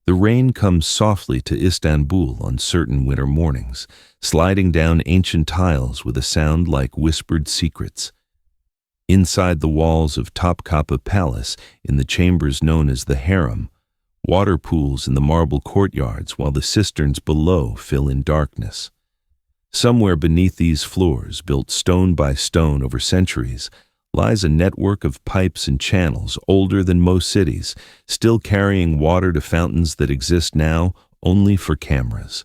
The rain comes softly to Istanbul on certain winter mornings, sliding down ancient tiles with a sound like whispered secrets. Inside the walls of Topkapı Palace, in the chambers known as the harem, water pools in the marble courtyards while the cisterns below fill in darkness. Somewhere beneath these floors, built stone by stone over centuries, lies a network of pipes and channels older than most cities, still carrying water to fountains that exist now only for cameras.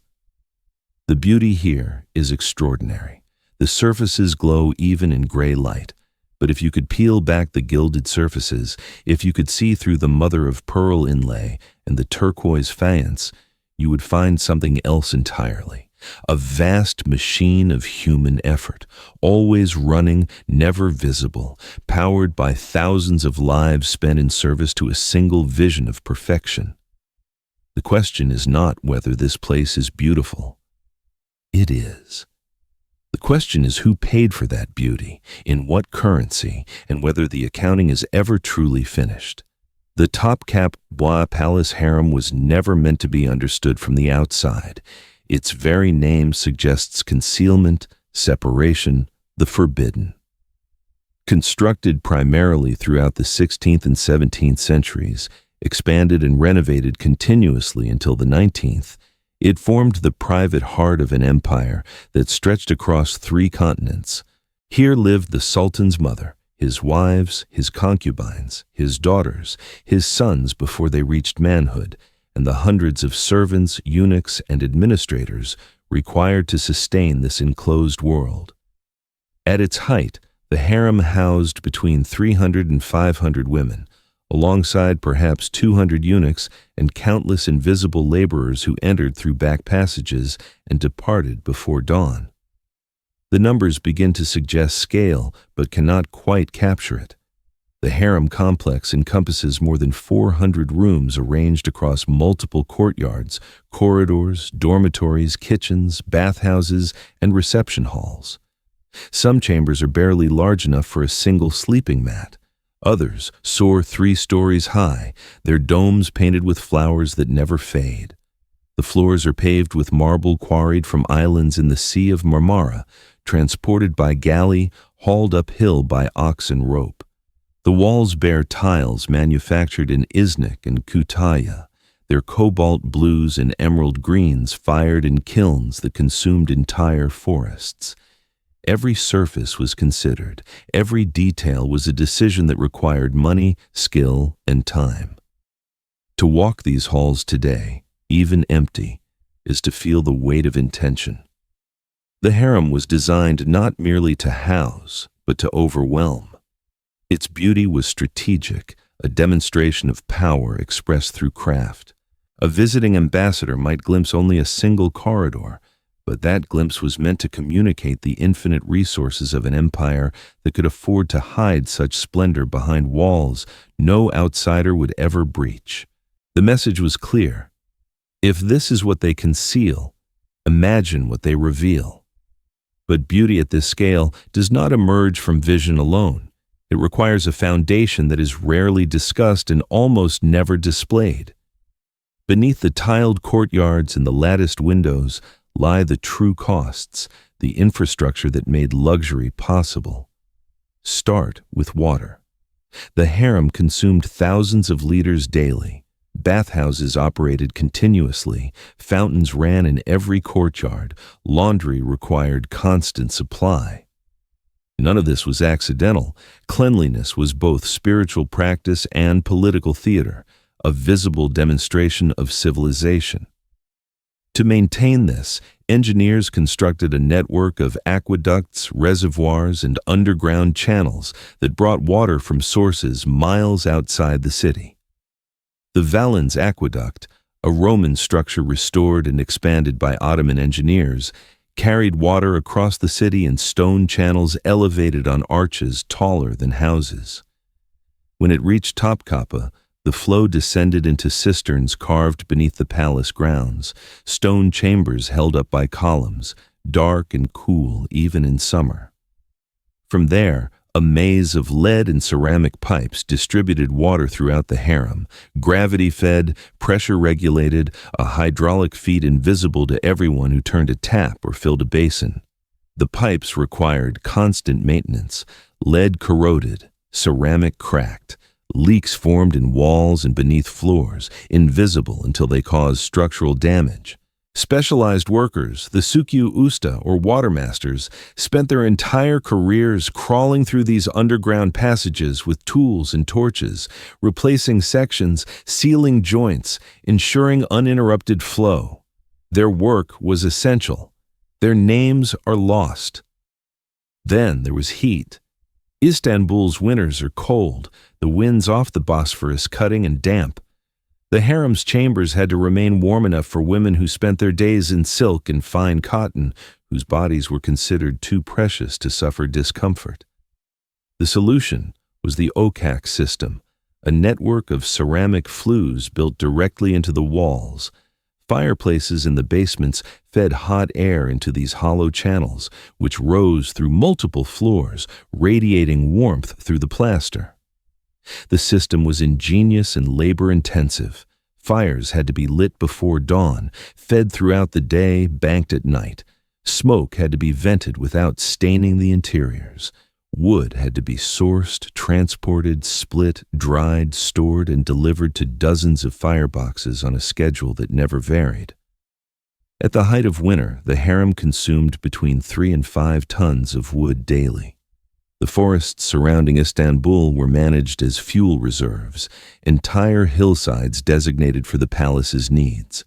The beauty here is extraordinary. The surfaces glow even in gray light. But if you could peel back the gilded surfaces, if you could see through the mother-of-pearl inlay and the turquoise faience, you would find something else entirely. A vast machine of human effort, always running, never visible, powered by thousands of lives spent in service to a single vision of perfection. The question is not whether this place is beautiful. It is. The question is who paid for that beauty, in what currency, and whether the accounting is ever truly finished. The Topkapı Palace harem was never meant to be understood from the outside. Its very name suggests concealment, separation, the forbidden. Constructed primarily throughout the 16th and 17th centuries, expanded and renovated continuously until the 19th, it formed the private heart of an empire that stretched across 3 continents. Here lived the Sultan's mother, his wives, his concubines, his daughters, his sons before they reached manhood, and the hundreds of servants, eunuchs, and administrators required to sustain this enclosed world. At its height, the harem housed between 300 and 500 women, alongside perhaps 200 eunuchs and countless invisible laborers who entered through back passages and departed before dawn. The numbers begin to suggest scale, but cannot quite capture it. The harem complex encompasses more than 400 rooms arranged across multiple courtyards, corridors, dormitories, kitchens, bathhouses, and reception halls. Some chambers are barely large enough for a single sleeping mat. Others soar 3 stories high, their domes painted with flowers that never fade. The floors are paved with marble quarried from islands in the Sea of Marmara, transported by galley, hauled uphill by oxen rope. The walls bear tiles manufactured in Iznik and Kütahya, their cobalt blues and emerald greens fired in kilns that consumed entire forests. Every surface was considered. Every detail was a decision that required money, skill, and time. To walk these halls today, even empty, is to feel the weight of intention. The harem was designed not merely to house, but to overwhelm. Its beauty was strategic, a demonstration of power expressed through craft. A visiting ambassador might glimpse only a single corridor, but that glimpse was meant to communicate the infinite resources of an empire that could afford to hide such splendor behind walls no outsider would ever breach. The message was clear. If this is what they conceal, imagine what they reveal. But beauty at this scale does not emerge from vision alone. It requires a foundation that is rarely discussed and almost never displayed. Beneath the tiled courtyards and the latticed windows lie the true costs, the infrastructure that made luxury possible. Start with water. The harem consumed thousands of liters daily. Bathhouses operated continuously. Fountains ran in every courtyard. Laundry required constant supply. None of this was accidental. Cleanliness was both spiritual practice and political theater, a visible demonstration of civilization. To maintain this, engineers constructed a network of aqueducts, reservoirs, and underground channels that brought water from sources miles outside the city. The Valens Aqueduct, a Roman structure restored and expanded by Ottoman engineers, carried water across the city in stone channels elevated on arches taller than houses. When it reached Topkapı, the flow descended into cisterns carved beneath the palace grounds, stone chambers held up by columns, dark and cool even in summer. From there, A maze of lead and ceramic pipes distributed water throughout the harem, gravity-fed, pressure-regulated, a hydraulic feat invisible to everyone who turned a tap or filled a basin. The pipes required constant maintenance, lead corroded, ceramic cracked, leaks formed in walls and beneath floors, invisible until they caused structural damage. Specialized workers, the sukyu usta or watermasters, spent their entire careers crawling through these underground passages with tools and torches, replacing sections, sealing joints, ensuring uninterrupted flow. Their work was essential. Their names are lost. Then there was heat. Istanbul's winters are cold, the winds off the Bosphorus cutting and damp. The harem's chambers had to remain warm enough for women who spent their days in silk and fine cotton, whose bodies were considered too precious to suffer discomfort. The solution was the okak system, a network of ceramic flues built directly into the walls. Fireplaces in the basements fed hot air into these hollow channels, which rose through multiple floors, radiating warmth through the plaster. The system was ingenious and labor-intensive. Fires had to be lit before dawn, fed throughout the day, banked at night. Smoke had to be vented without staining the interiors. Wood had to be sourced, transported, split, dried, stored, and delivered to dozens of fireboxes on a schedule that never varied. At the height of winter, the harem consumed between 3 and 5 tons of wood daily. The forests surrounding Istanbul were managed as fuel reserves, entire hillsides designated for the palace's needs.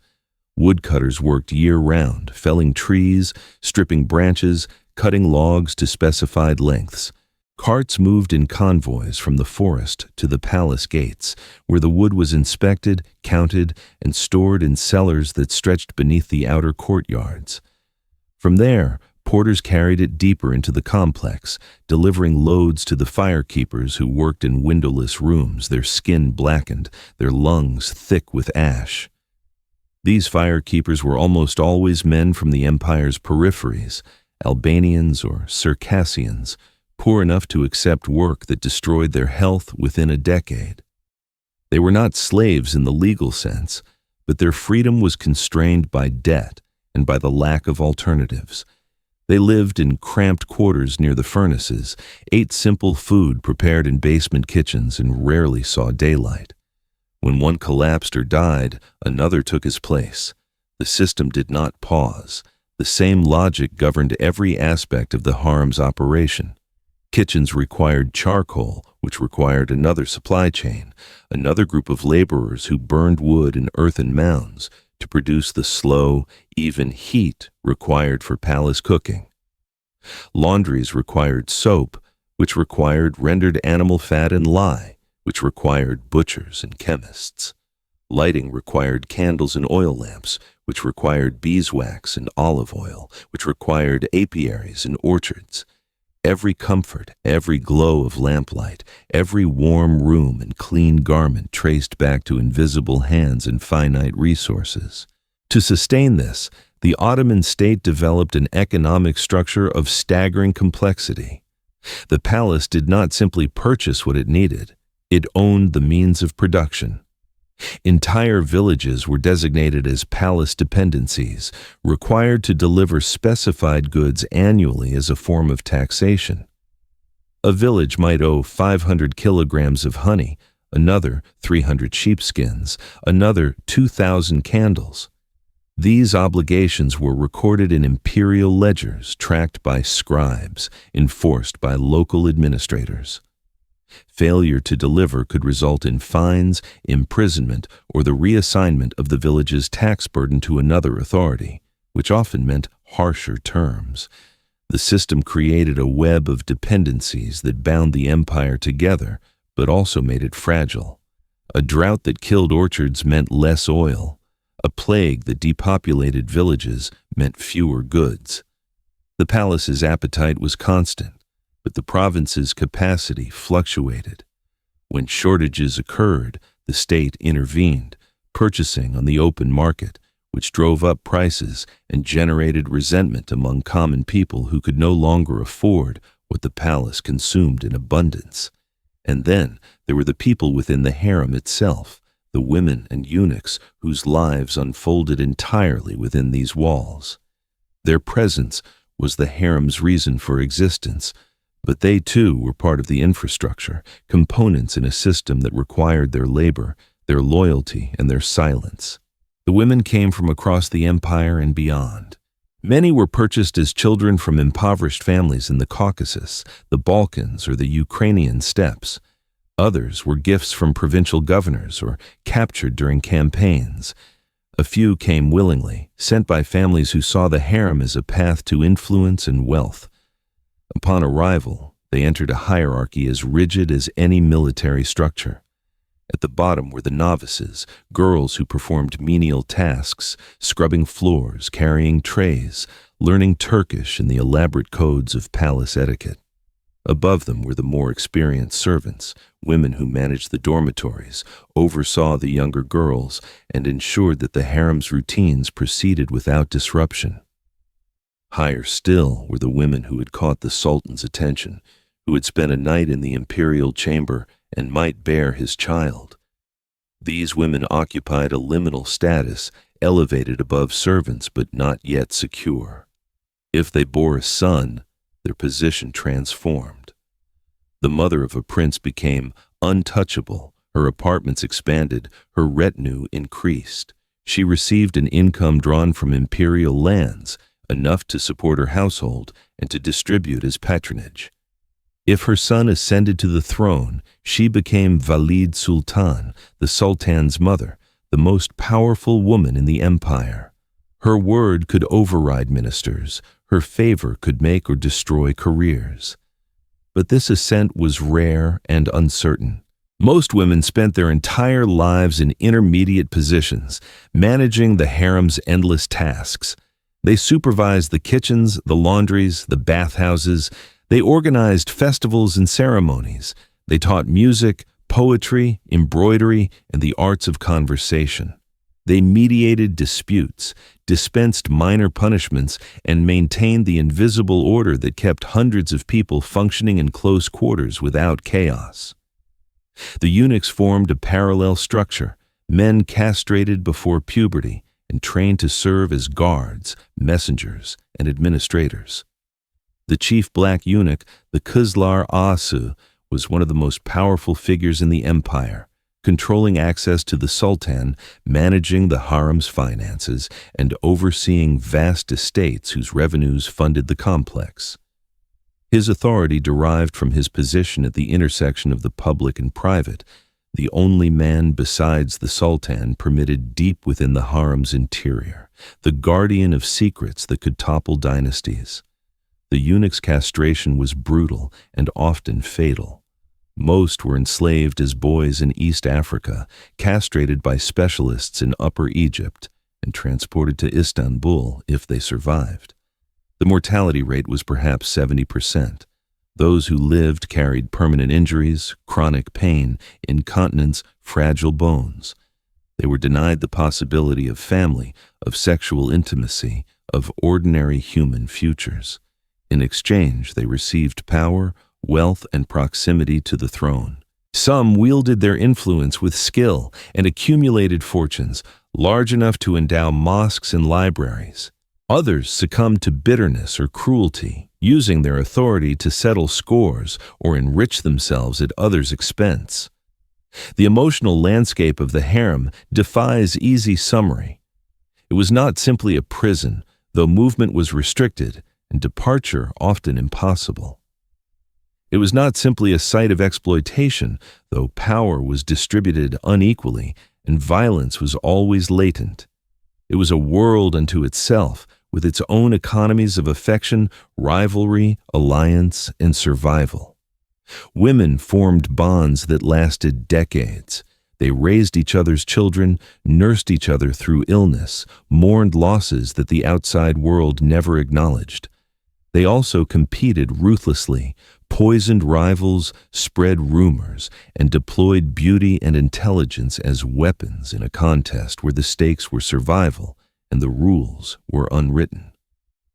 Woodcutters worked year-round, felling trees, stripping branches, cutting logs to specified lengths. Carts moved in convoys from the forest to the palace gates, where the wood was inspected, counted, and stored in cellars that stretched beneath the outer courtyards. From there, porters carried it deeper into the complex, delivering loads to the firekeepers who worked in windowless rooms, their skin blackened, their lungs thick with ash. These firekeepers were almost always men from the empire's peripheries, Albanians or Circassians, poor enough to accept work that destroyed their health within a decade. They were not slaves in the legal sense, but their freedom was constrained by debt and by the lack of alternatives. They lived in cramped quarters near the furnaces, ate simple food prepared in basement kitchens, and rarely saw daylight. When one collapsed or died, another took his place. The system did not pause. The same logic governed every aspect of the harem's operation. Kitchens required charcoal, which required another supply chain, another group of laborers who burned wood in earthen mounds to produce the slow, even heat required for palace cooking. Laundries required soap, which required rendered animal fat and lye, which required butchers and chemists. Lighting required candles and oil lamps, which required beeswax and olive oil, which required apiaries and orchards. Every comfort, every glow of lamplight, every warm room and clean garment traced back to invisible hands and finite resources. To sustain this, the Ottoman state developed an economic structure of staggering complexity. The palace did not simply purchase what it needed, it owned the means of production. Entire villages were designated as palace dependencies, required to deliver specified goods annually as a form of taxation. A village might owe 500 kilograms of honey, another 300 sheepskins, another 2,000 candles. These obligations were recorded in imperial ledgers tracked by scribes, enforced by local administrators. Failure to deliver could result in fines, imprisonment, or the reassignment of the village's tax burden to another authority, which often meant harsher terms. The system created a web of dependencies that bound the empire together, but also made it fragile. A drought that killed orchards meant less oil. A plague that depopulated villages meant fewer goods. The palace's appetite was constant, but the province's capacity fluctuated. When shortages occurred, the state intervened, purchasing on the open market, which drove up prices and generated resentment among common people who could no longer afford what the palace consumed in abundance. And then there were the people within the harem itself, the women and eunuchs whose lives unfolded entirely within these walls. Their presence was the harem's reason for existence, but they too were part of the infrastructure, components in a system that required their labor, their loyalty, and their silence. The women came from across the empire and beyond. Many were purchased as children from impoverished families in the Caucasus, the Balkans, or the Ukrainian steppes. Others were gifts from provincial governors or captured during campaigns. A few came willingly, sent by families who saw the harem as a path to influence and wealth. Upon arrival, they entered a hierarchy as rigid as any military structure. At the bottom were the novices, girls who performed menial tasks, scrubbing floors, carrying trays, learning Turkish and the elaborate codes of palace etiquette. Above them were the more experienced servants, women who managed the dormitories, oversaw the younger girls, and ensured that the harem's routines proceeded without disruption. Higher still were the women who had caught the Sultan's attention, who had spent a night in the imperial chamber and might bear his child. These women occupied a liminal status, elevated above servants but not yet secure. If they bore a son, their position transformed. The mother of a prince became untouchable, her apartments expanded, her retinue increased. She received an income drawn from imperial lands, enough to support her household and to distribute as patronage. If her son ascended to the throne, she became Valid Sultan, the Sultan's mother, the most powerful woman in the empire. Her word could override ministers, her favor could make or destroy careers. But this ascent was rare and uncertain. Most women spent their entire lives in intermediate positions, managing the harem's endless tasks. They supervised the kitchens, the laundries, the bathhouses. They organized festivals and ceremonies. They taught music, poetry, embroidery, and the arts of conversation. They mediated disputes, dispensed minor punishments, and maintained the invisible order that kept hundreds of people functioning in close quarters without chaos. The eunuchs formed a parallel structure, men castrated before puberty and trained to serve as guards, messengers, and administrators. The chief black eunuch, the Kızlar Ağası, was one of the most powerful figures in the empire, controlling access to the Sultan, managing the harem's finances, and overseeing vast estates whose revenues funded the complex. His authority derived from his position at the intersection of the public and private, the only man besides the Sultan permitted deep within the harem's interior, the guardian of secrets that could topple dynasties. The eunuch's castration was brutal and often fatal. Most were enslaved as boys in East Africa, castrated by specialists in Upper Egypt, and transported to Istanbul if they survived. The mortality rate was perhaps 70%. Those who lived carried permanent injuries, chronic pain, incontinence, fragile bones. They were denied the possibility of family, of sexual intimacy, of ordinary human futures. In exchange, they received power, wealth, and proximity to the throne. Some wielded their influence with skill and accumulated fortunes large enough to endow mosques and libraries. Others succumbed to bitterness or cruelty, using their authority to settle scores or enrich themselves at others' expense. The emotional landscape of the harem defies easy summary. It was not simply a prison, though movement was restricted and departure often impossible. It was not simply a site of exploitation, though power was distributed unequally and violence was always latent. It was a world unto itself, with its own economies of affection, rivalry, alliance, and survival. Women formed bonds that lasted decades. They raised each other's children, nursed each other through illness, mourned losses that the outside world never acknowledged. They also competed ruthlessly, poisoned rivals, spread rumors, and deployed beauty and intelligence as weapons in a contest where the stakes were survival and the rules were unwritten.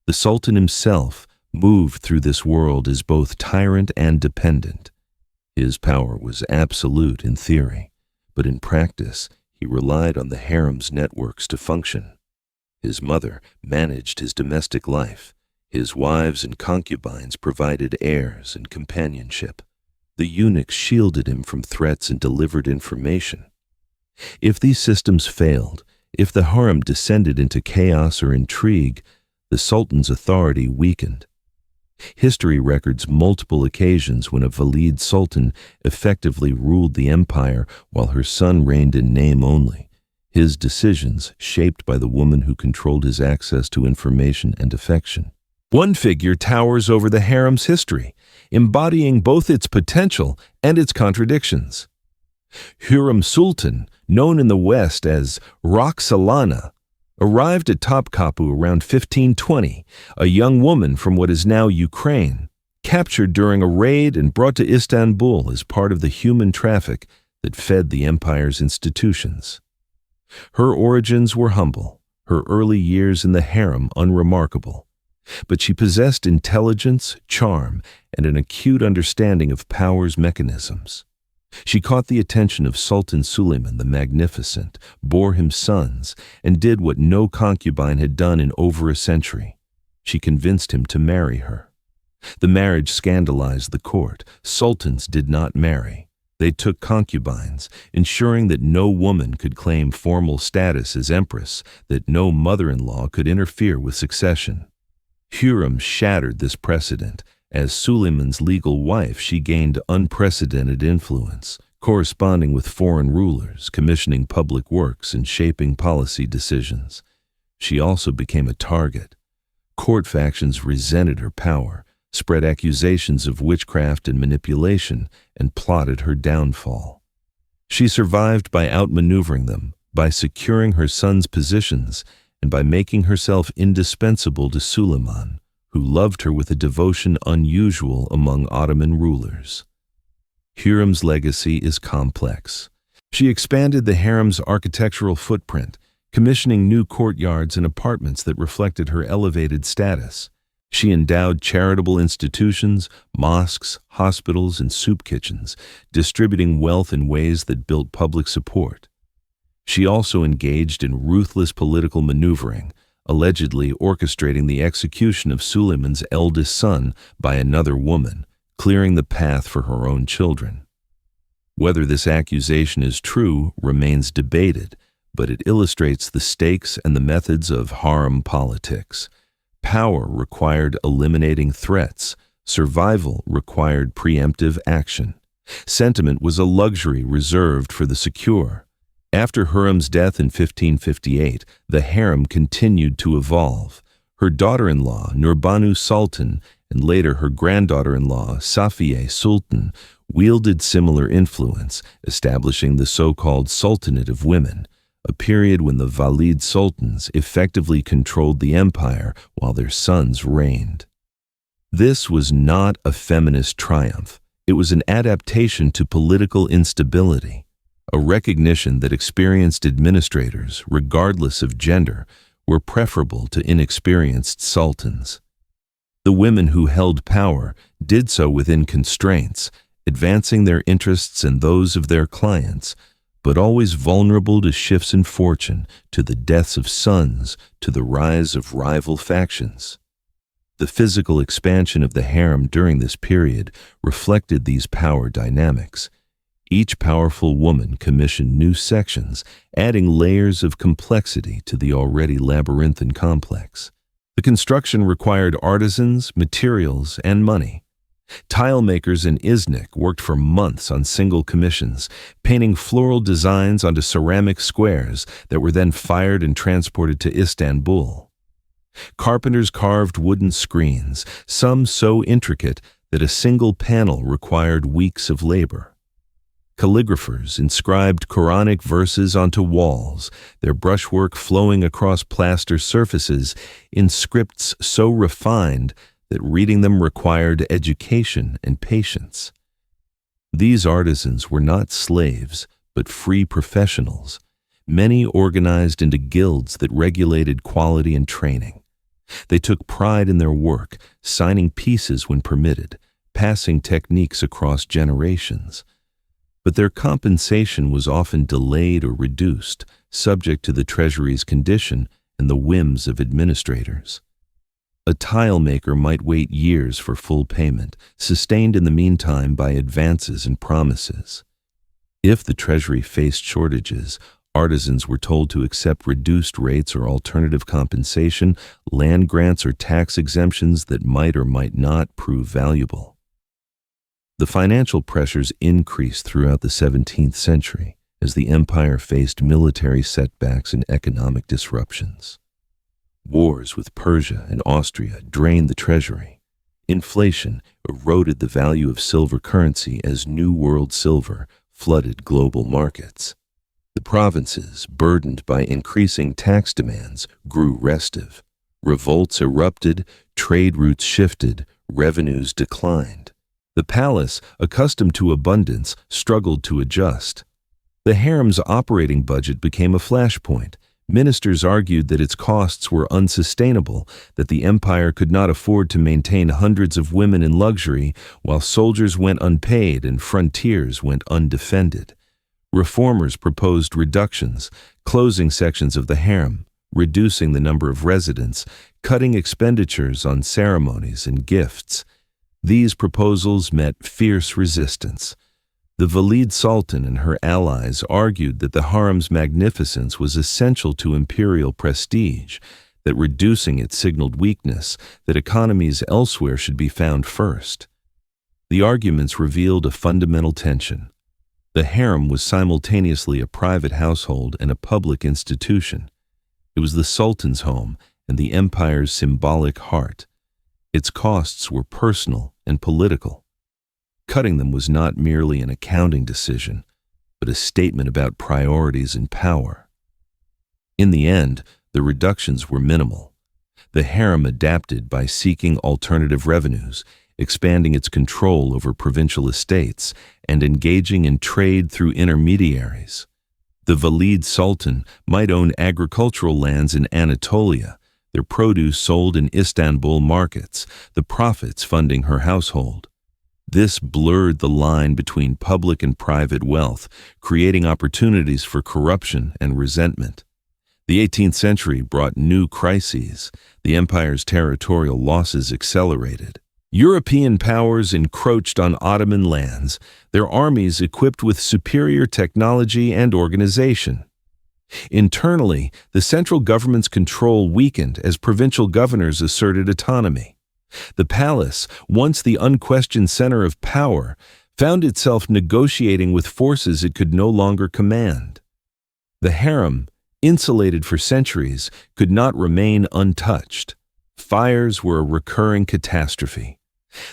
The Sultan himself, moved through this world as both tyrant and dependent. His power was absolute in theory, but in practice, he relied on the harem's networks to function. His mother managed his domestic life. His wives and concubines provided heirs and companionship. The eunuchs shielded him from threats and delivered information. If these systems failed, if the harem descended into chaos or intrigue, the Sultan's authority weakened. History records multiple occasions when a Valid Sultan effectively ruled the empire while her son reigned in name only, his decisions shaped by the woman who controlled his access to information and affection. One figure towers over the harem's history, embodying both its potential and its contradictions. Hürrem Sultan, known in the West as Roxolana, arrived at Topkapı around 1520, a young woman from what is now Ukraine, captured during a raid and brought to Istanbul as part of the human traffic that fed the empire's institutions. Her origins were humble, her early years in the harem unremarkable, but she possessed intelligence, charm, and an acute understanding of power's mechanisms. She caught the attention of Sultan Suleiman the Magnificent, bore him sons, and did what no concubine had done in over a century. She convinced him to marry her. The marriage scandalized the court. Sultans did not marry. They took concubines, ensuring that no woman could claim formal status as empress, that no mother-in-law could interfere with succession. Hürrem shattered this precedent. As Suleiman's legal wife, she gained unprecedented influence, corresponding with foreign rulers, commissioning public works, and shaping policy decisions. She also became a target. Court factions resented her power, spread accusations of witchcraft and manipulation, and plotted her downfall. She survived by outmaneuvering them, by securing her son's positions, and by making herself indispensable to Suleiman, who loved her with a devotion unusual among Ottoman rulers. Hürrem's legacy is complex. She expanded the harem's architectural footprint, commissioning new courtyards and apartments that reflected her elevated status. She endowed charitable institutions, mosques, hospitals, and soup kitchens, distributing wealth in ways that built public support. She also engaged in ruthless political maneuvering, allegedly orchestrating the execution of Suleiman's eldest son by another woman, clearing the path for her own children. Whether this accusation is true remains debated, but it illustrates the stakes and the methods of harem politics. Power required eliminating threats. Survival required preemptive action. Sentiment was a luxury reserved for the secure. After Hürrem's death in 1558, the harem continued to evolve. Her daughter-in-law, Nurbanu Sultan, and later her granddaughter-in-law, Safiye Sultan, wielded similar influence, establishing the so-called Sultanate of Women, a period when the Valid Sultans effectively controlled the empire while their sons reigned. This was not a feminist triumph. It was an adaptation to political instability, a recognition that experienced administrators, regardless of gender, were preferable to inexperienced sultans. The women who held power did so within constraints, advancing their interests and those of their clients, but always vulnerable to shifts in fortune, to the deaths of sons, to the rise of rival factions. The physical expansion of the harem during this period reflected these power dynamics. Each powerful woman commissioned new sections, adding layers of complexity to the already labyrinthine complex. The construction required artisans, materials, and money. Tile makers in Iznik worked for months on single commissions, painting floral designs onto ceramic squares that were then fired and transported to Istanbul. Carpenters carved wooden screens, some so intricate that a single panel required weeks of labor. Calligraphers inscribed Quranic verses onto walls, their brushwork flowing across plaster surfaces in scripts so refined that reading them required education and patience. These artisans were not slaves, but free professionals, many organized into guilds that regulated quality and training. They took pride in their work, signing peaces when permitted, passing techniques across generations. But their compensation was often delayed or reduced, subject to the treasury's condition and the whims of administrators. A tile maker might wait years for full payment, sustained in the meantime by advances and promises. If the treasury faced shortages, artisans were told to accept reduced rates or alternative compensation, land grants or tax exemptions that might or might not prove valuable. The financial pressures increased throughout the 17th century as the empire faced military setbacks and economic disruptions. Wars with Persia and Austria drained the treasury. Inflation eroded the value of silver currency as New World silver flooded global markets. The provinces, burdened by increasing tax demands, grew restive. Revolts erupted, trade routes shifted, revenues declined. The palace, accustomed to abundance, struggled to adjust. The harem's operating budget became a flashpoint. Ministers argued that its costs were unsustainable, that the empire could not afford to maintain hundreds of women in luxury while soldiers went unpaid and frontiers went undefended. Reformers proposed reductions, closing sections of the harem, reducing the number of residents, cutting expenditures on ceremonies and gifts. These proposals met fierce resistance. The Valid Sultan and her allies argued that the harem's magnificence was essential to imperial prestige, that reducing it signaled weakness, that economies elsewhere should be found first. The arguments revealed a fundamental tension. The harem was simultaneously a private household and a public institution. It was the Sultan's home and the empire's symbolic heart. Its costs were personal and political. Cutting them was not merely an accounting decision, but a statement about priorities and power. In the end, the reductions were minimal. The harem adapted by seeking alternative revenues, expanding its control over provincial estates, and engaging in trade through intermediaries. The Valid Sultan might own agricultural lands in Anatolia, their produce sold in Istanbul markets, the profits funding her household. This blurred the line between public and private wealth, creating opportunities for corruption and resentment. The 18th century brought new crises. The empire's territorial losses accelerated. European powers encroached on Ottoman lands, their armies equipped with superior technology and organization. Internally, the central government's control weakened as provincial governors asserted autonomy. The palace, once the unquestioned center of power, found itself negotiating with forces it could no longer command. The harem, insulated for centuries, could not remain untouched. Fires were a recurring catastrophe.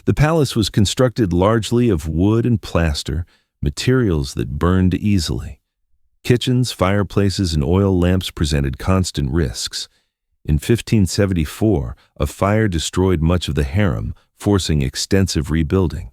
The palace was constructed largely of wood and plaster, materials that burned easily. Kitchens, fireplaces, and oil lamps presented constant risks. In 1574, a fire destroyed much of the harem, forcing extensive rebuilding.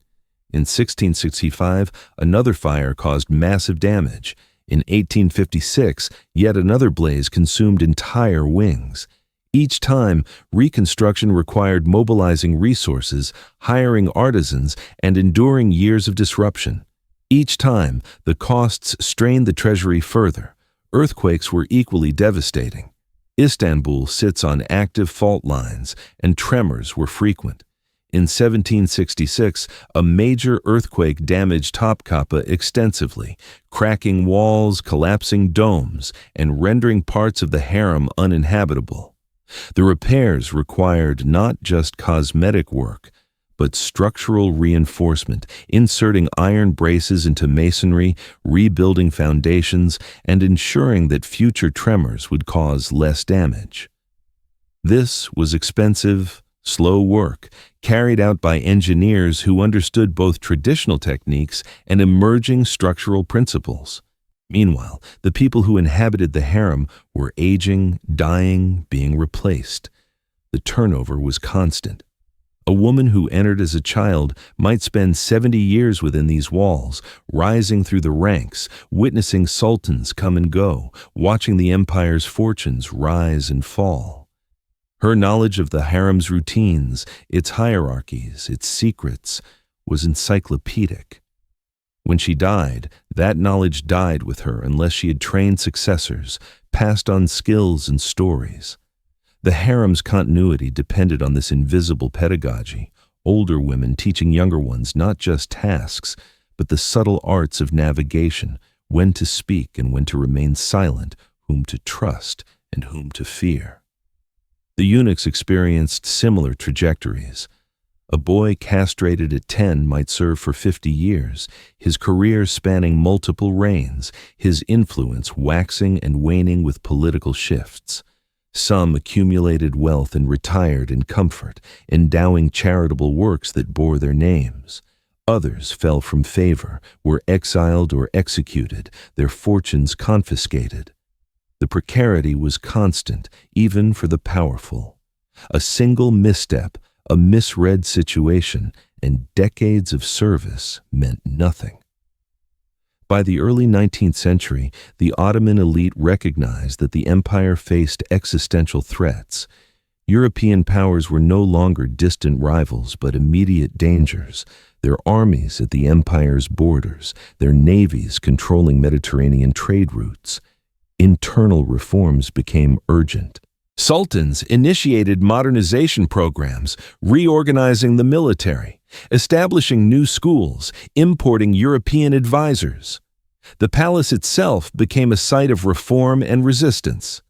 In 1665, another fire caused massive damage. In 1856, yet another blaze consumed entire wings. Each time, reconstruction required mobilizing resources, hiring artisans, and enduring years of disruption. Each time, the costs strained the treasury further. Earthquakes were equally devastating. Istanbul sits on active fault lines, and tremors were frequent. In 1766, a major earthquake damaged Topkapı extensively, cracking walls, collapsing domes, and rendering parts of the harem uninhabitable. The repairs required not just cosmetic work, but structural reinforcement, inserting iron braces into masonry, rebuilding foundations, and ensuring that future tremors would cause less damage. This was expensive, slow work, carried out by engineers who understood both traditional techniques and emerging structural principles. Meanwhile, the people who inhabited the harem were aging, dying, being replaced. The turnover was constant. A woman who entered as a child might spend 70 years within these walls, rising through the ranks, witnessing sultans come and go, watching the empire's fortunes rise and fall. Her knowledge of the harem's routines, its hierarchies, its secrets, was encyclopedic. When she died, that knowledge died with her unless she had trained successors, passed on skills and stories. The harem's continuity depended on this invisible pedagogy, older women teaching younger ones not just tasks, but the subtle arts of navigation, when to speak and when to remain silent, whom to trust and whom to fear. The eunuchs experienced similar trajectories. A boy castrated at 10 might serve for 50 years, his career spanning multiple reigns, his influence waxing and waning with political shifts. Some accumulated wealth and retired in comfort, endowing charitable works that bore their names. Others fell from favor, were exiled or executed, their fortunes confiscated. The precarity was constant, even for the powerful. A single misstep, a misread situation, and decades of service meant nothing. By the early 19th century, the Ottoman elite recognized that the empire faced existential threats. European powers were no longer distant rivals but immediate dangers, their armies at the empire's borders, their navies controlling Mediterranean trade routes. Internal reforms became urgent. Sultans initiated modernization programs, reorganizing the military, establishing new schools, importing European advisors. The palace itself became a site of reform and resistance.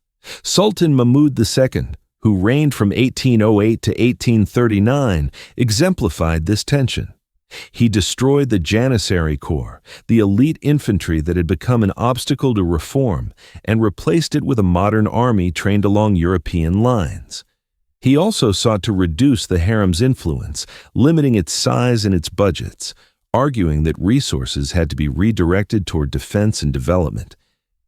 Sultan Mahmud II, who reigned from 1808 to 1839, exemplified this tension. He destroyed the Janissary Corps, the elite infantry that had become an obstacle to reform, and replaced it with a modern army trained along European lines. He also sought to reduce the harem's influence, limiting its size and its budgets, arguing that resources had to be redirected toward defense and development.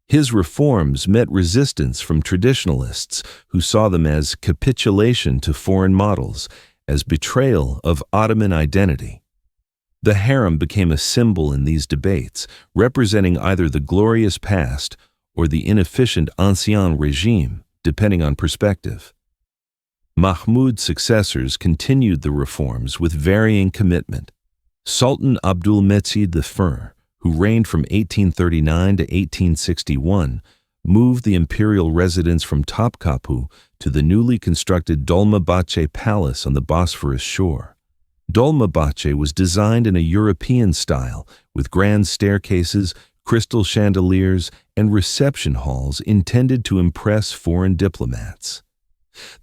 His reforms met resistance from traditionalists who saw them as capitulation to foreign models, as betrayal of Ottoman identity. The harem became a symbol in these debates, representing either the glorious past or the inefficient ancien regime, depending on perspective. Mahmud's successors continued the reforms with varying commitment. Sultan Abdülmecid I, who reigned from 1839 to 1861, moved the imperial residence from Topkapı to the newly constructed Dolmabahce Palace on the Bosphorus shore. Dolmabahce was designed in a European style, with grand staircases, crystal chandeliers, and reception halls intended to impress foreign diplomats.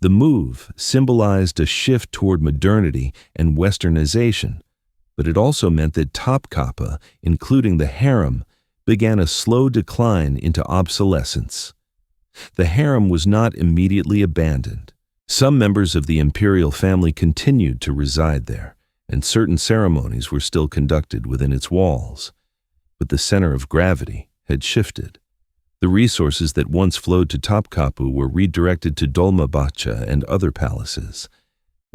The move symbolized a shift toward modernity and westernization, but it also meant that Topkapı, including the harem, began a slow decline into obsolescence. The harem was not immediately abandoned. Some members of the imperial family continued to reside there, and certain ceremonies were still conducted within its walls. But the center of gravity had shifted. The resources that once flowed to Topkapı were redirected to Dolmabahce and other palaces.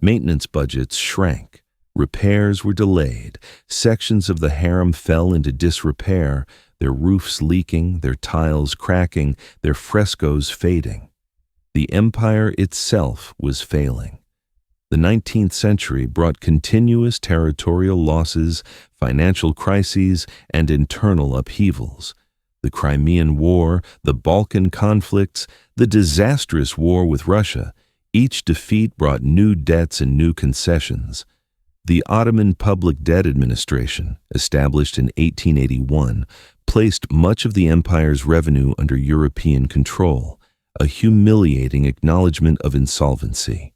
Maintenance budgets shrank. Repairs were delayed. Sections of the harem fell into disrepair, their roofs leaking, their tiles cracking, their frescoes fading. The empire itself was failing. The 19th century brought continuous territorial losses, financial crises, and internal upheavals. The Crimean War, the Balkan conflicts, the disastrous war with Russia, each defeat brought new debts and new concessions. The Ottoman Public Debt Administration, established in 1881, placed much of the empire's revenue under European control, a humiliating acknowledgement of insolvency.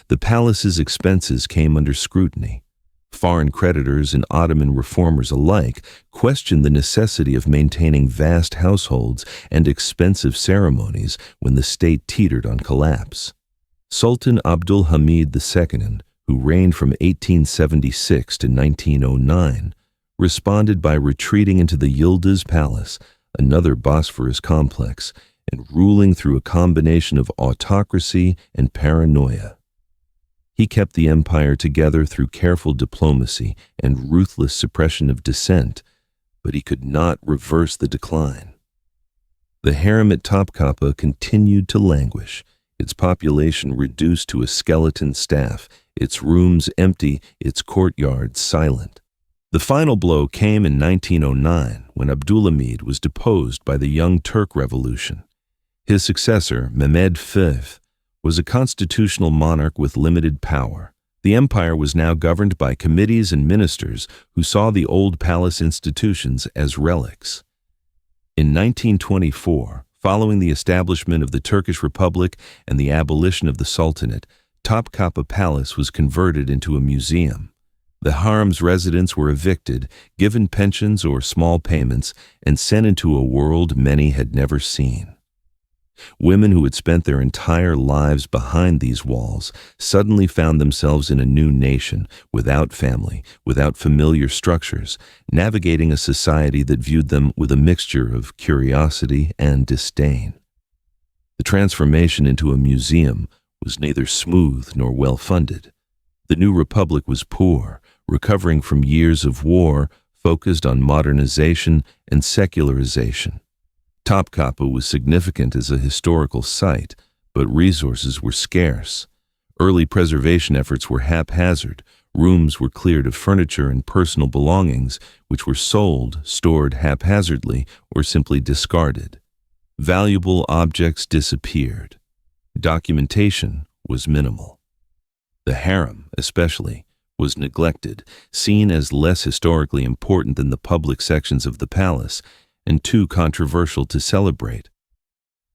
The palace's expenses came under scrutiny. Foreign creditors and Ottoman reformers alike questioned the necessity of maintaining vast households and expensive ceremonies when the state teetered on collapse. Sultan Abdülhamid II, who reigned from 1876 to 1909, responded by retreating into the Yıldız Palace, another Bosphorus complex, and ruling through a combination of autocracy and paranoia. He kept the empire together through careful diplomacy and ruthless suppression of dissent, but he could not reverse the decline. The harem at Topkapı continued to languish, its population reduced to a skeleton staff, its rooms empty, its courtyards silent. The final blow came in 1909 when Abdülhamid was deposed by the Young Turk Revolution. His successor, Mehmed V, was a constitutional monarch with limited power. The empire was now governed by committees and ministers who saw the old palace institutions as relics. In 1924, following the establishment of the Turkish Republic and the abolition of the Sultanate, Topkapı Palace was converted into a museum. The harem's residents were evicted, given pensions or small payments, and sent into a world many had never seen. Women who had spent their entire lives behind these walls suddenly found themselves in a new nation, without family, without familiar structures, navigating a society that viewed them with a mixture of curiosity and disdain. The transformation into a museum was neither smooth nor well-funded. The new republic was poor, recovering from years of war focused on modernization and secularization. Topkapı was significant as a historical site, but resources were scarce. Early preservation efforts were haphazard. Rooms were cleared of furniture and personal belongings, which were sold, stored haphazardly, or simply discarded. Valuable objects disappeared. Documentation was minimal. The harem, especially, was neglected, seen as less historically important than the public sections of the palace, and too controversial to celebrate.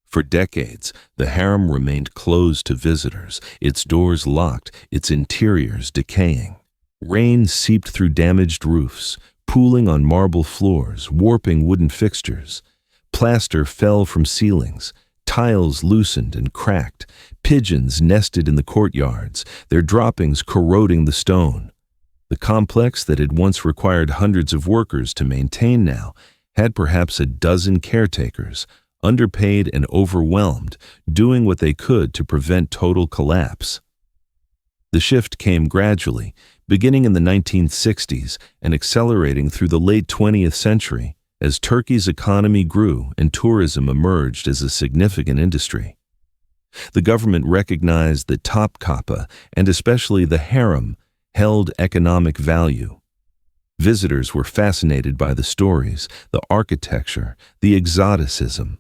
For decades, the harem remained closed to visitors, its doors locked, its interiors decaying. Rain seeped through damaged roofs, pooling on marble floors, warping wooden fixtures. Plaster fell from ceilings, tiles loosened and cracked, pigeons nested in the courtyards, their droppings corroding the stone. The complex that had once required hundreds of workers to maintain now had perhaps a dozen caretakers, underpaid and overwhelmed, doing what they could to prevent total collapse. The shift came gradually, beginning in the 1960s and accelerating through the late 20th century, as Turkey's economy grew and tourism emerged as a significant industry. The government recognized that Topkapı, and especially the harem, held economic value. Visitors were fascinated by the stories, the architecture, the exoticism.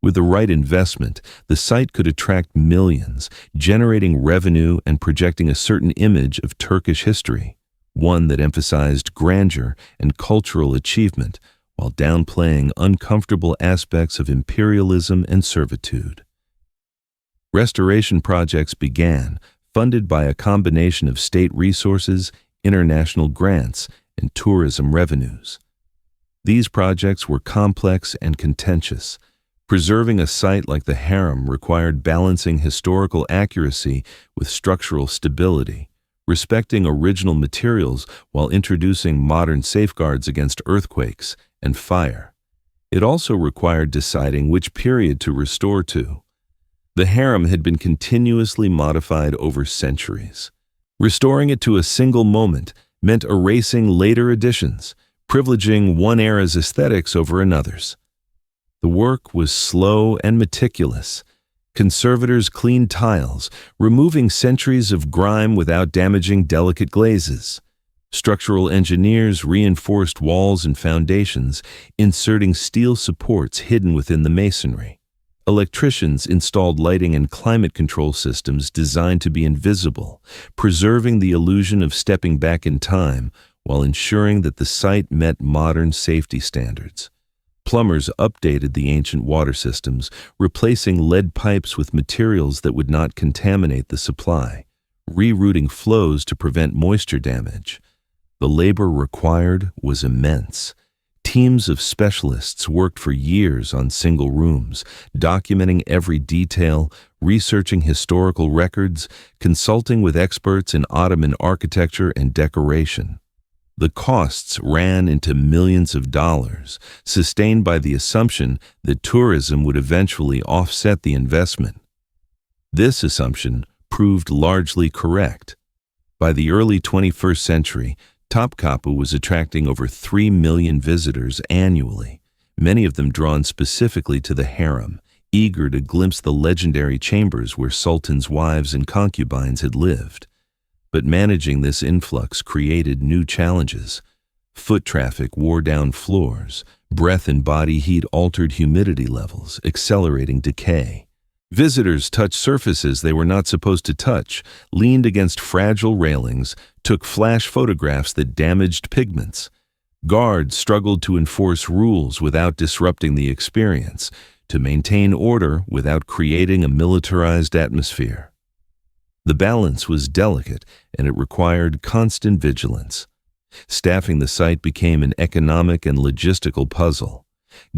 With the right investment, the site could attract millions, generating revenue and projecting a certain image of Turkish history, one that emphasized grandeur and cultural achievement while downplaying uncomfortable aspects of imperialism and servitude. Restoration projects began, funded by a combination of state resources, international grants, and tourism revenues. These projects were complex and contentious. Preserving a site like the harem required balancing historical accuracy with structural stability, respecting original materials while introducing modern safeguards against earthquakes and fire. It also required deciding which period to restore to. The harem had been continuously modified over centuries. Restoring it to a single moment meant erasing later editions, privileging one era's aesthetics over another's. The work was slow and meticulous. Conservators cleaned tiles, removing centuries of grime without damaging delicate glazes. Structural engineers reinforced walls and foundations, inserting steel supports hidden within the masonry. Electricians installed lighting and climate control systems designed to be invisible, preserving the illusion of stepping back in time while ensuring that the site met modern safety standards. Plumbers updated the ancient water systems, replacing lead pipes with materials that would not contaminate the supply, rerouting flows to prevent moisture damage. The labor required was immense. Teams of specialists worked for years on single rooms, documenting every detail, researching historical records, consulting with experts in Ottoman architecture and decoration. The costs ran into millions of dollars, sustained by the assumption that tourism would eventually offset the investment. This assumption proved largely correct. By the early 21st century, Topkapı was attracting over 3 million visitors annually, many of them drawn specifically to the harem, eager to glimpse the legendary chambers where sultans' wives and concubines had lived. But managing this influx created new challenges. Foot traffic wore down floors, breath and body heat altered humidity levels, accelerating decay. Visitors touched surfaces they were not supposed to touch, leaned against fragile railings, took flash photographs that damaged pigments. Guards struggled to enforce rules without disrupting the experience, to maintain order without creating a militarized atmosphere. The balance was delicate, and it required constant vigilance. Staffing the site became an economic and logistical puzzle.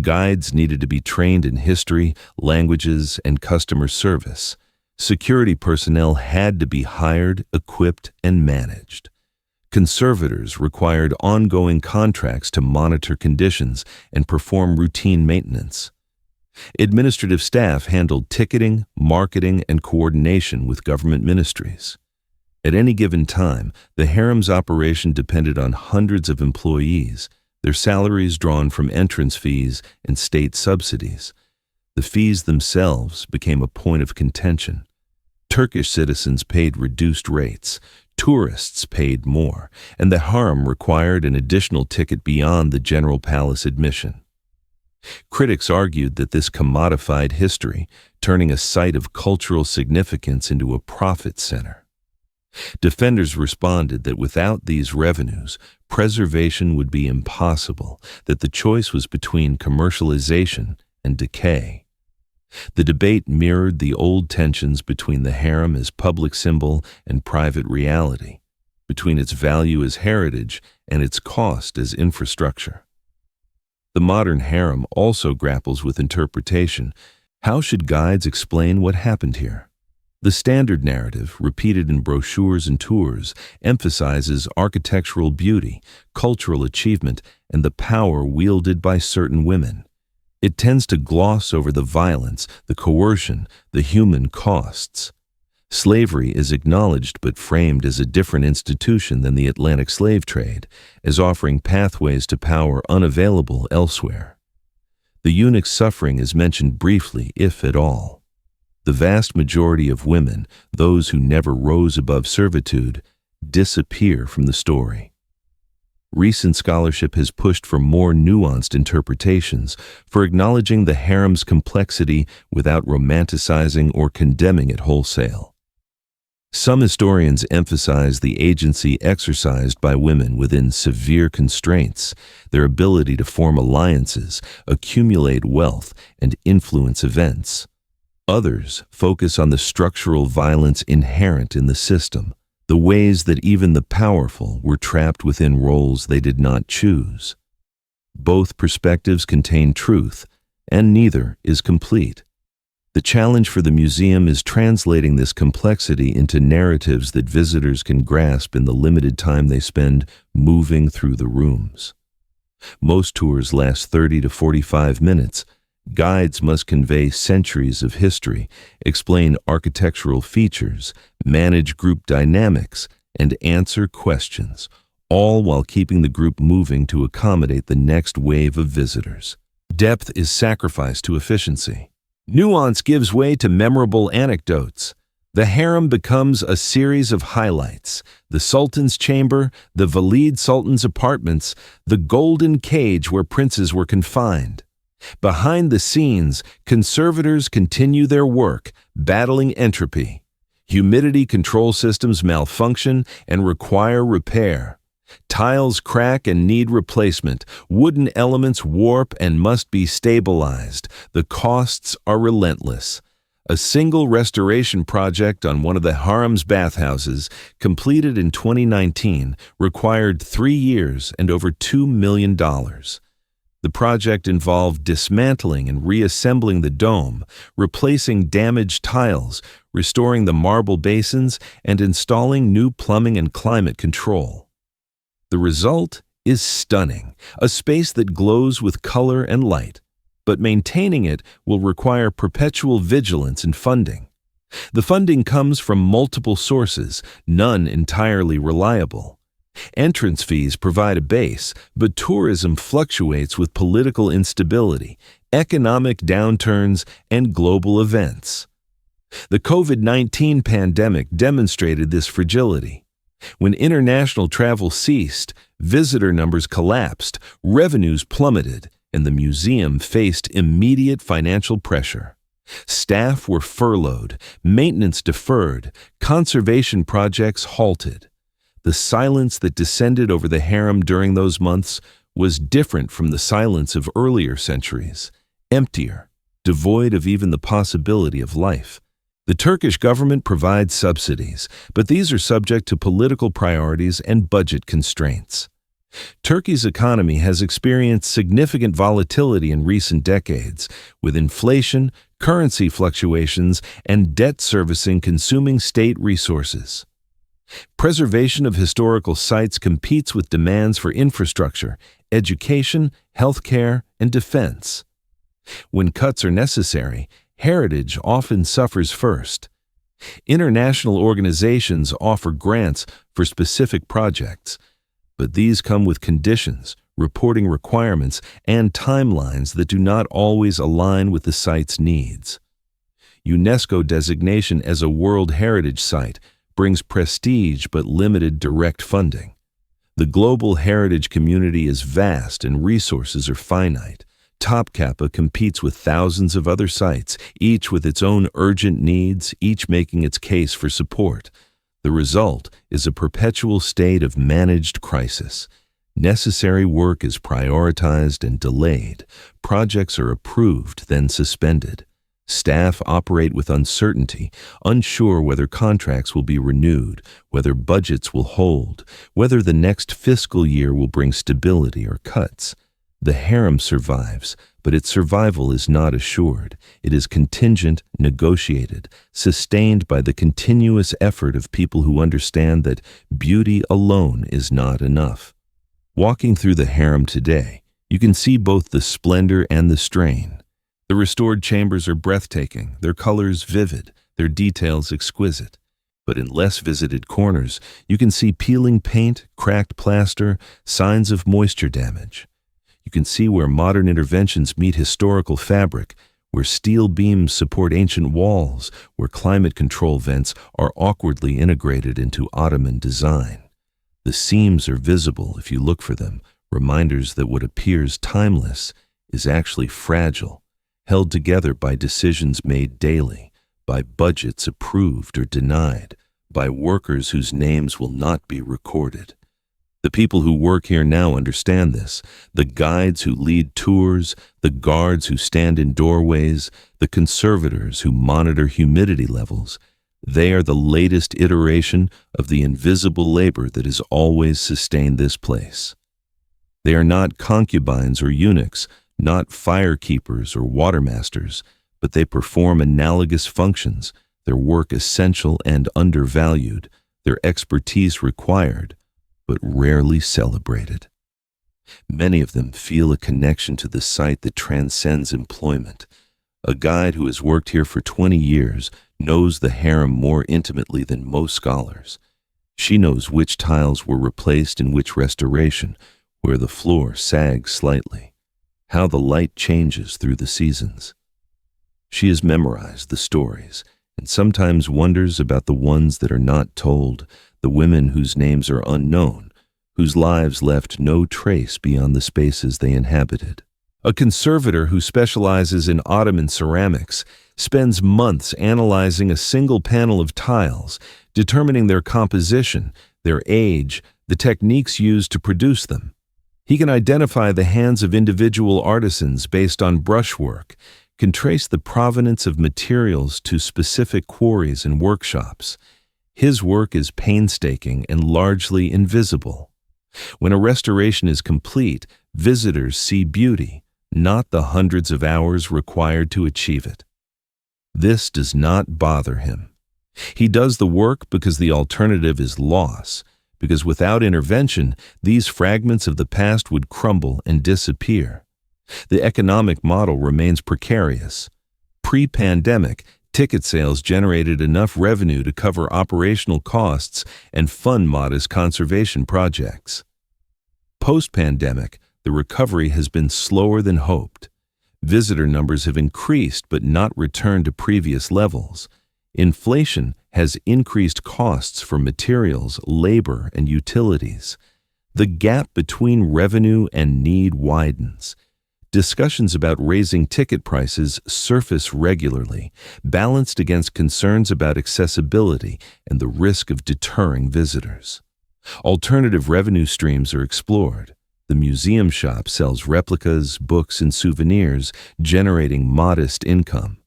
Guides needed to be trained in history, languages, and customer service. Security personnel had to be hired, equipped, and managed. Conservators required ongoing contracts to monitor conditions and perform routine maintenance. Administrative staff handled ticketing, marketing, and coordination with government ministries. At any given time, the harem's operation depended on hundreds of employees, their salaries drawn from entrance fees and state subsidies. The fees themselves became a point of contention. Turkish citizens paid reduced rates, tourists paid more, and the harem required an additional ticket beyond the general palace admission. Critics argued that this commodified history, turning a site of cultural significance into a profit center. Defenders responded that without these revenues, preservation would be impossible, that the choice was between commercialization and decay. The debate mirrored the old tensions between the harem as public symbol and private reality, between its value as heritage and its cost as infrastructure. The modern harem also grapples with interpretation. How should guides explain what happened here? The standard narrative, repeated in brochures and tours, emphasizes architectural beauty, cultural achievement, and the power wielded by certain women. It tends to gloss over the violence, the coercion, the human costs. Slavery is acknowledged but framed as a different institution than the Atlantic slave trade, as offering pathways to power unavailable elsewhere. The eunuch's suffering is mentioned briefly, if at all. The vast majority of women, those who never rose above servitude, disappear from the story. Recent scholarship has pushed for more nuanced interpretations, for acknowledging the harem's complexity without romanticizing or condemning it wholesale. Some historians emphasize the agency exercised by women within severe constraints, their ability to form alliances, accumulate wealth, and influence events. Others focus on the structural violence inherent in the system, the ways that even the powerful were trapped within roles they did not choose. Both perspectives contain truth, and neither is complete. The challenge for the museum is translating this complexity into narratives that visitors can grasp in the limited time they spend moving through the rooms. Most tours last 30 to 45 minutes. Guides must convey centuries of history, explain architectural features, manage group dynamics, and answer questions, all while keeping the group moving to accommodate the next wave of visitors. Depth is sacrificed to efficiency. Nuance gives way to memorable anecdotes. The harem becomes a series of highlights: the Sultan's chamber, the Valid Sultan's apartments, the golden cage where princes were confined. Behind the scenes, conservators continue their work, battling entropy. Humidity control systems malfunction and require repair. Tiles crack and need replacement. Wooden elements warp and must be stabilized. The costs are relentless. A single restoration project on one of the harem's bathhouses, completed in 2019, required 3 years and over $2 million. The project involved dismantling and reassembling the dome, replacing damaged tiles, restoring the marble basins, and installing new plumbing and climate control. The result is stunning, a space that glows with color and light, but maintaining it will require perpetual vigilance and funding. The funding comes from multiple sources, none entirely reliable. Entrance fees provide a base, but tourism fluctuates with political instability, economic downturns, and global events. The COVID-19 pandemic demonstrated this fragility. When international travel ceased, visitor numbers collapsed, revenues plummeted, and the museum faced immediate financial pressure. Staff were furloughed, maintenance deferred, conservation projects halted. The silence that descended over the harem during those months was different from the silence of earlier centuries, emptier, devoid of even the possibility of life. The Turkish government provides subsidies, but these are subject to political priorities and budget constraints. Turkey's economy has experienced significant volatility in recent decades, with inflation, currency fluctuations, and debt servicing consuming state resources. Preservation of historical sites competes with demands for infrastructure, education, healthcare, and defense. When cuts are necessary, heritage often suffers first. International organizations offer grants for specific projects, but these come with conditions, reporting requirements, and timelines that do not always align with the site's needs. UNESCO designation as a World Heritage Site brings prestige but limited direct funding. The global heritage community is vast and resources are finite. Topkapı competes with thousands of other sites, each with its own urgent needs, each making its case for support. The result is a perpetual state of managed crisis. Necessary work is prioritized and delayed. Projects are approved, then suspended. Staff operate with uncertainty, unsure whether contracts will be renewed, whether budgets will hold, whether the next fiscal year will bring stability or cuts. The harem survives, but its survival is not assured. It is contingent, negotiated, sustained by the continuous effort of people who understand that beauty alone is not enough. Walking through the harem today, you can see both the splendor and the strain. The restored chambers are breathtaking, their colors vivid, their details exquisite. But in less visited corners, you can see peeling paint, cracked plaster, signs of moisture damage. You can see where modern interventions meet historical fabric, where steel beams support ancient walls, where climate control vents are awkwardly integrated into Ottoman design. The seams are visible if you look for them, reminders that what appears timeless is actually fragile, held together by decisions made daily, by budgets approved or denied, by workers whose names will not be recorded. The people who work here now understand this. The guides who lead tours, the guards who stand in doorways, the conservators who monitor humidity levels. They are the latest iteration of the invisible labor that has always sustained this place. They are not concubines or eunuchs, not firekeepers or watermasters, but they perform analogous functions, their work essential and undervalued, their expertise required, but rarely celebrated. Many of them feel a connection to the site that transcends employment. A guide who has worked here for 20 years knows the harem more intimately than most scholars. She knows which tiles were replaced in which restoration, where the floor sags slightly, how the light changes through the seasons. She has memorized the stories and sometimes wonders about the ones that are not told, the women whose names are unknown, whose lives left no trace beyond the spaces they inhabited. A conservator who specializes in Ottoman ceramics spends months analyzing a single panel of tiles, determining their composition, their age, the techniques used to produce them. He can identify the hands of individual artisans based on brushwork, can trace the provenance of materials to specific quarries and workshops. His work is painstaking and largely invisible. When a restoration is complete, visitors see beauty, not the hundreds of hours required to achieve it. This does not bother him. He does the work because the alternative is loss, because without intervention, these fragments of the past would crumble and disappear. The economic model remains precarious. Pre-pandemic, ticket sales generated enough revenue to cover operational costs and fund modest conservation projects. Post-pandemic, the recovery has been slower than hoped. Visitor numbers have increased but not returned to previous levels. Inflation has increased costs for materials, labor, and utilities. The gap between revenue and need widens. Discussions about raising ticket prices surface regularly, balanced against concerns about accessibility and the risk of deterring visitors. Alternative revenue streams are explored. The museum shop sells replicas, books, and souvenirs, generating modest income.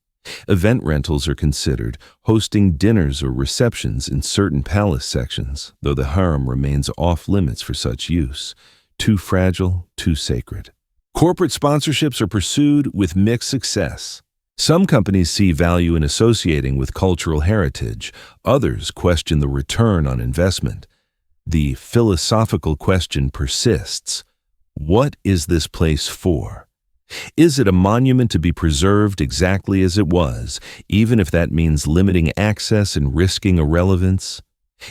Event rentals are considered, hosting dinners or receptions in certain palace sections, though the harem remains off-limits for such use. Too fragile, too sacred. Corporate sponsorships are pursued with mixed success. Some companies see value in associating with cultural heritage. Others question the return on investment. The philosophical question persists. What is this place for? Is it a monument to be preserved exactly as it was, even if that means limiting access and risking irrelevance?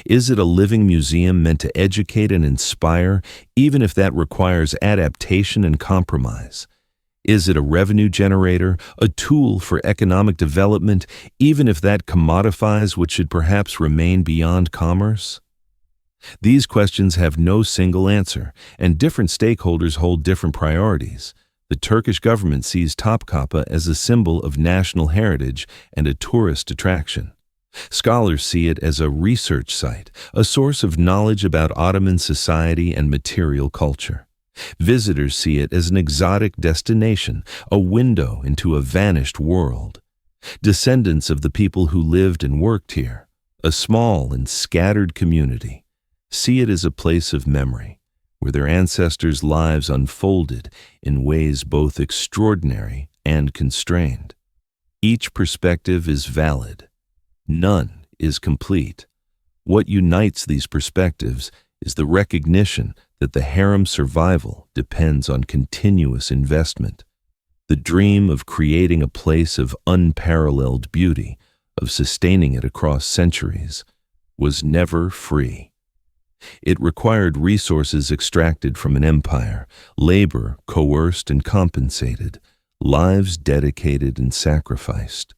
Is it a living museum meant to educate and inspire, even if that requires adaptation and compromise? Is it a revenue generator, a tool for economic development, even if that commodifies what should perhaps remain beyond commerce? These questions have no single answer, and different stakeholders hold different priorities. The Turkish government sees Topkapı as a symbol of national heritage and a tourist attraction. Scholars see it as a research site, a source of knowledge about Ottoman society and material culture. Visitors see it as an exotic destination, a window into a vanished world. Descendants of the people who lived and worked here, a small and scattered community, see it as a place of memory, where their ancestors' lives unfolded in ways both extraordinary and constrained. Each perspective is valid. None is complete. What unites these perspectives is the recognition that the harem's survival depends on continuous investment. The dream of creating a place of unparalleled beauty, of sustaining it across centuries, was never free. It required resources extracted from an empire, labor coerced and compensated, lives dedicated and sacrificed.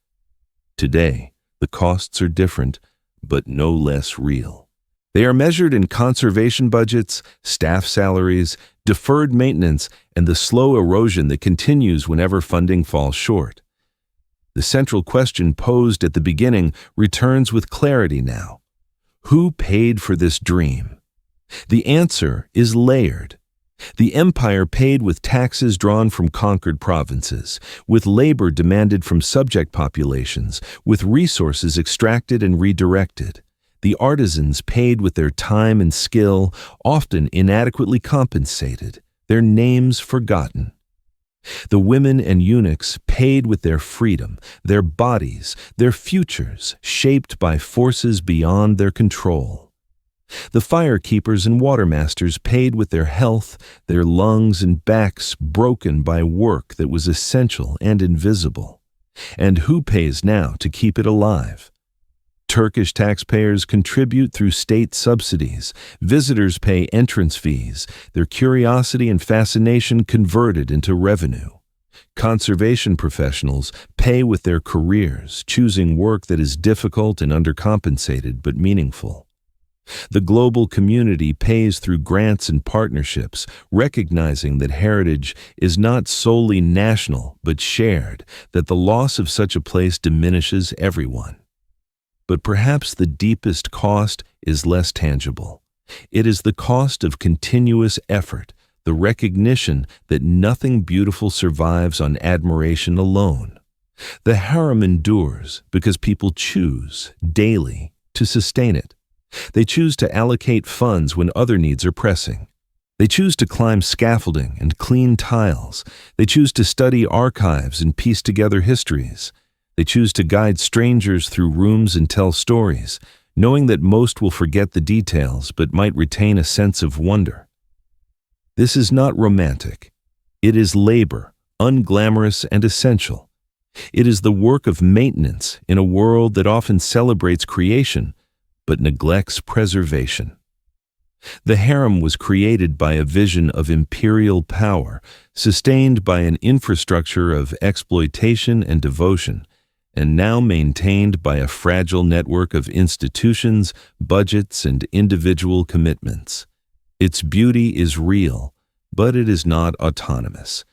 Today, the costs are different, but no less real. They are measured in conservation budgets, staff salaries, deferred maintenance, and the slow erosion that continues whenever funding falls short. The central question posed at the beginning returns with clarity now. Who paid for this dream? The answer is layered. The empire paid with taxes drawn from conquered provinces, with labor demanded from subject populations, with resources extracted and redirected. The artisans paid with their time and skill, often inadequately compensated, their names forgotten. The women and eunuchs paid with their freedom, their bodies, their futures shaped by forces beyond their control. The firekeepers and watermasters paid with their health, their lungs and backs broken by work that was essential and invisible. And who pays now to keep it alive? Turkish taxpayers contribute through state subsidies. Visitors pay entrance fees, their curiosity and fascination converted into revenue. Conservation professionals pay with their careers, choosing work that is difficult and undercompensated but meaningful. The global community pays through grants and partnerships, recognizing that heritage is not solely national but shared, that the loss of such a place diminishes everyone. But perhaps the deepest cost is less tangible. It is the cost of continuous effort, the recognition that nothing beautiful survives on admiration alone. The harem endures because people choose, daily, to sustain it. They choose to allocate funds when other needs are pressing. They choose to climb scaffolding and clean tiles. They choose to study archives and piece together histories. They choose to guide strangers through rooms and tell stories, knowing that most will forget the details but might retain a sense of wonder. This is not romantic. It is labor, unglamorous and essential. It is the work of maintenance in a world that often celebrates creation but neglects preservation. The harem was created by a vision of imperial power, sustained by an infrastructure of exploitation and devotion, and now maintained by a fragile network of institutions, budgets, and individual commitments. Its beauty is real, but it is not autonomous.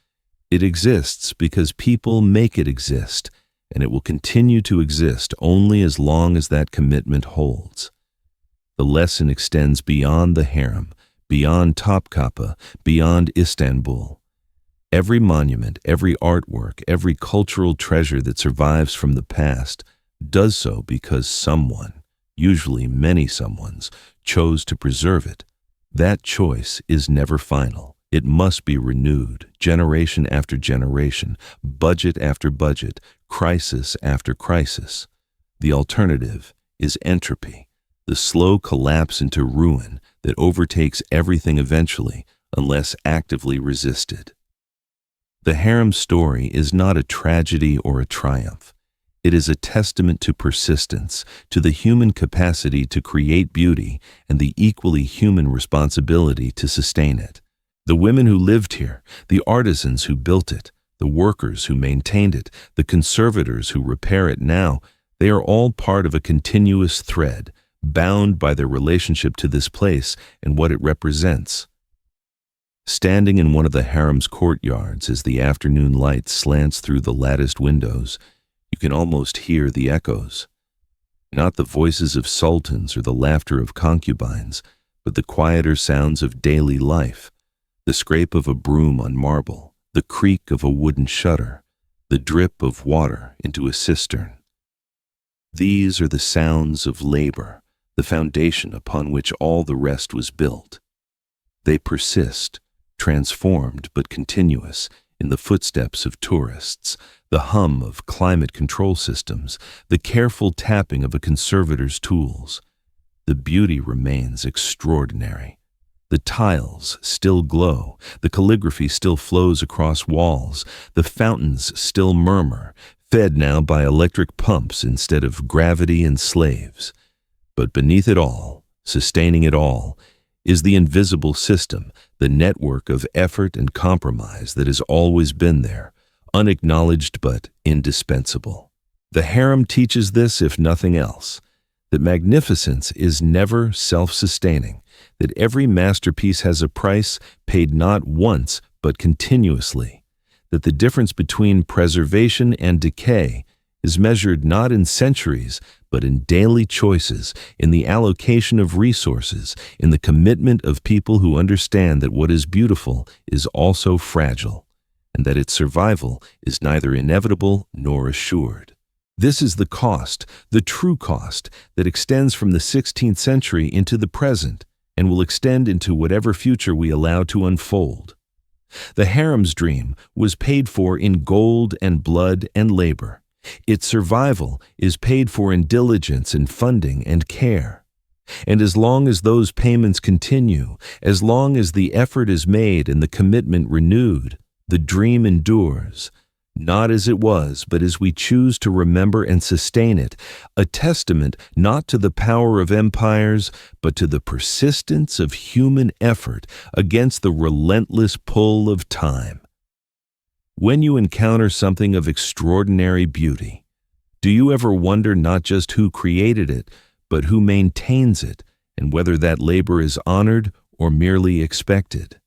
It exists because people make it exist, and it will continue to exist only as long as that commitment holds. The lesson extends beyond the harem, beyond Topkapı, beyond Istanbul. Every monument, every artwork, every cultural treasure that survives from the past does so because someone, usually many someones, chose to preserve it. That choice is never final. It must be renewed, generation after generation, budget after budget, crisis after crisis. The alternative is entropy, the slow collapse into ruin that overtakes everything eventually, unless actively resisted. The harem story is not a tragedy or a triumph. It is a testament to persistence, to the human capacity to create beauty, and the equally human responsibility to sustain it. The women who lived here, the artisans who built it, the workers who maintained it, the conservators who repair it now, they are all part of a continuous thread, bound by their relationship to this place and what it represents. Standing in one of the harem's courtyards as the afternoon light slants through the latticed windows, you can almost hear the echoes. Not the voices of sultans or the laughter of concubines, but the quieter sounds of daily life, the scrape of a broom on marble, the creak of a wooden shutter, the drip of water into a cistern. These are the sounds of labor, the foundation upon which all the rest was built. They persist, transformed but continuous, in the footsteps of tourists, the hum of climate control systems, the careful tapping of a conservator's tools. The beauty remains extraordinary. The tiles still glow, the calligraphy still flows across walls, the fountains still murmur, fed now by electric pumps instead of gravity and slaves. But beneath it all, sustaining it all, is the invisible system, the network of effort and compromise that has always been there, unacknowledged but indispensable. The harem teaches this, if nothing else, that magnificence is never self-sustaining, that every masterpiece has a price paid not once but continuously, that the difference between preservation and decay is measured not in centuries, but in daily choices, in the allocation of resources, in the commitment of people who understand that what is beautiful is also fragile, and that its survival is neither inevitable nor assured. This is the cost, the true cost, that extends from the 16th century into the present, and will extend into whatever future we allow to unfold. The harem's dream was paid for in gold and blood and labor. Its survival is paid for in diligence and funding and care. And as long as those payments continue, as long as the effort is made and the commitment renewed, the dream endures, not as it was, but as we choose to remember and sustain it, a testament not to the power of empires, but to the persistence of human effort against the relentless pull of time. When you encounter something of extraordinary beauty, do you ever wonder not just who created it, but who maintains it, and whether that labor is honored or merely expected?